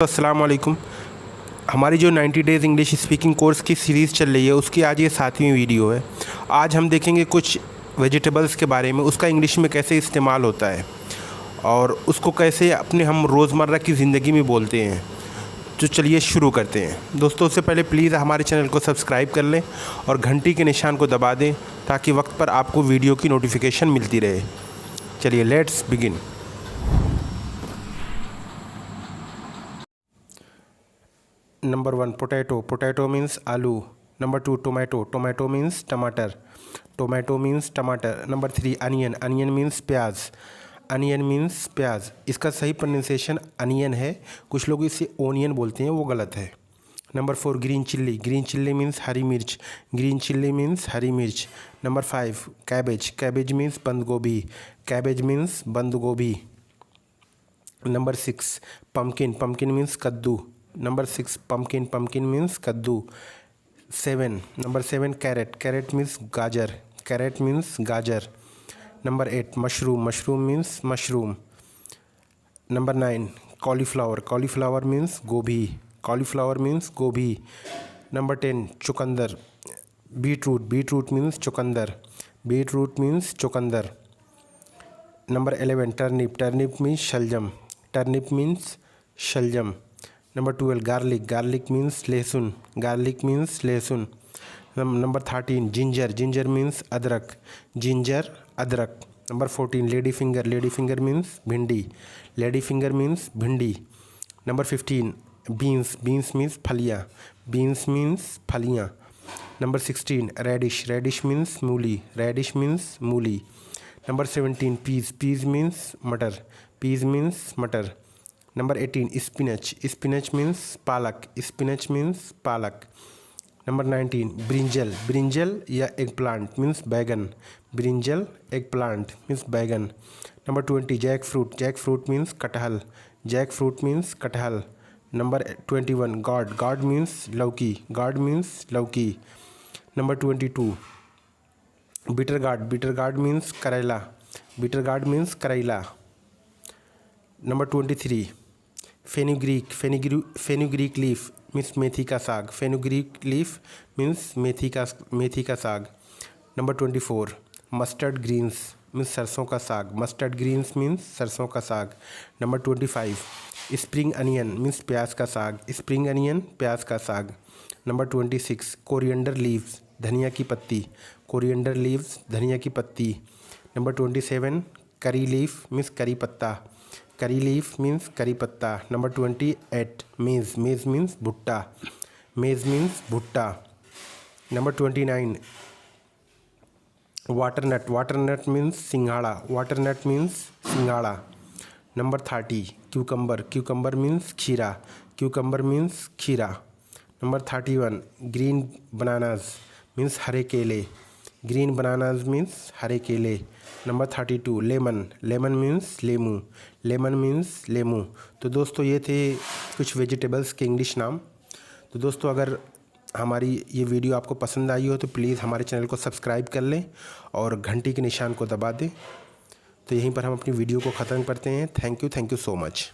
अस्सलाम वालेकुम। हमारी जो 90 डेज़ इंग्लिश स्पीकिंग कोर्स की सीरीज़ चल रही है उसकी आज ये 7वीं वीडियो है। आज हम देखेंगे कुछ वेजिटेबल्स के बारे में, उसका इंग्लिश में कैसे इस्तेमाल होता है और उसको कैसे अपने हम रोज़मर्रा की ज़िंदगी में बोलते हैं। तो चलिए शुरू करते हैं। दोस्तों, उससे पहले प्लीज़ हमारे चैनल को सब्सक्राइब कर लें और घंटी के निशान को दबा दें ताकि वक्त पर आपको वीडियो की नोटिफिकेशन मिलती रहे। चलिए let's begin. Number 1, potato. Potato means aloo. Number 2, tomato. Tomato means टमाटर. Tomato means टमाटर. Number 3, onion. Onion means प्याज. Onion means प्याज. इसका सही प्रोनाउंसिएशन अनियन है, कुछ लोग इसे ओनियन बोलते हैं, वो गलत है. Number 4, green chilli. Green chilli means हरी मिर्च. ग्रीन चिल्ली मीन्स हरी मिर्च. Number 5, cabbage. कैबेज मीन्स बंद गोभी. कैबेज मीन्स बंद गोभी. Number 6, pumpkin. पम्पकिन मीन्स कद्दू. Number 6, pumpkin. Pumpkin means kaddu. 7, Number 7, carrot. Carrot means gajar. Carrot means gajar. Number 8, mushroom. Mushroom means mushroom. Number 9, cauliflower. Cauliflower means gobi. Cauliflower means gobi. Number 10, chukandar. Beetroot. Beetroot means chukandar. Beetroot means chukandar. Number 11, turnip. Turnip means shaljam. Turnip means shaljam. Number 12, garlic. Garlic means लहसुन. Garlic means लहसुन. Number 13, ginger. Ginger means अदरक. Ginger, अदरक. Number 14, lady finger. Lady finger means भिंडी. Lady finger means भिंडी. Number 15, beans. Beans means फलियाँ. Beans means फलियाँ. Number 16, radish. Radish means मूली. Radish means मूली. Number 17, peas. Peas means मटर. Peas means मटर. Number 18, spinach. Spinach means पालक. Spinach means पालक. Number 19, brinjal. Brinjal या eggplant means बैगन. Brinjal, eggplant means बैगन. Number 20, jackfruit. Jackfruit means कटहल. Jackfruit means कटहल. Number 21, gourd. Gourd means लौकी. Gourd means लौकी. Number 22, bitter gourd. Bitter gourd means करेला. Bitter gourd means करेला. Number 23, fenugreek. Fenugreek leaf means मेथी का साग. फेनुग्रीक लीफ मीन्स मेथी का साग. नंबर 24, मस्टर्ड ग्रीन्स मीन्स सरसों का साग. मस्टर्ड ग्रीन्स मीन्स सरसों का साग. नंबर 25, स्प्रिंग अनियन मीन्स प्याज का साग. स्प्रिंग अनियन प्याज का साग. नंबर 26, कोरिएंडर लीव्स धनिया की पत्ती. कोरिएंडर लीव्स धनिया की पत्ती. नंबर 27, करी लीफ मीन्स करी पत्ता. करी लीफ मीन्स करी पत्ता. नंबर 28, मेज़. मेज़ मीन्स भुट्टा. मेज़ मीन्स भुट्टा. नंबर 29, वाटरनट. वाटरनट मीन्स सिंघाड़ा. वाटरनट मीन्स सिंघाड़ा. Number 30, cucumber. क्यूकम्बर मीन्स खीरा. क्यूकम्बर मीन्स खीरा. नंबर 31, ग्रीन बनानाज मीन्स हरे केले. ग्रीन बनानाज मीन्स हरे केले. Number 32, lemon. लेमन मीन्स लेमू. लेमन मीन्स लेमू. तो दोस्तों, ये थे कुछ वेजिटेबल्स के इंग्लिश नाम. तो दोस्तों, अगर हमारी ये वीडियो आपको पसंद आई हो तो प्लीज़ हमारे चैनल को सब्सक्राइब कर लें और घंटी के निशान को दबा दें. तो यहीं पर हम अपनी वीडियो को ख़त्म करते हैं. Thank you so much.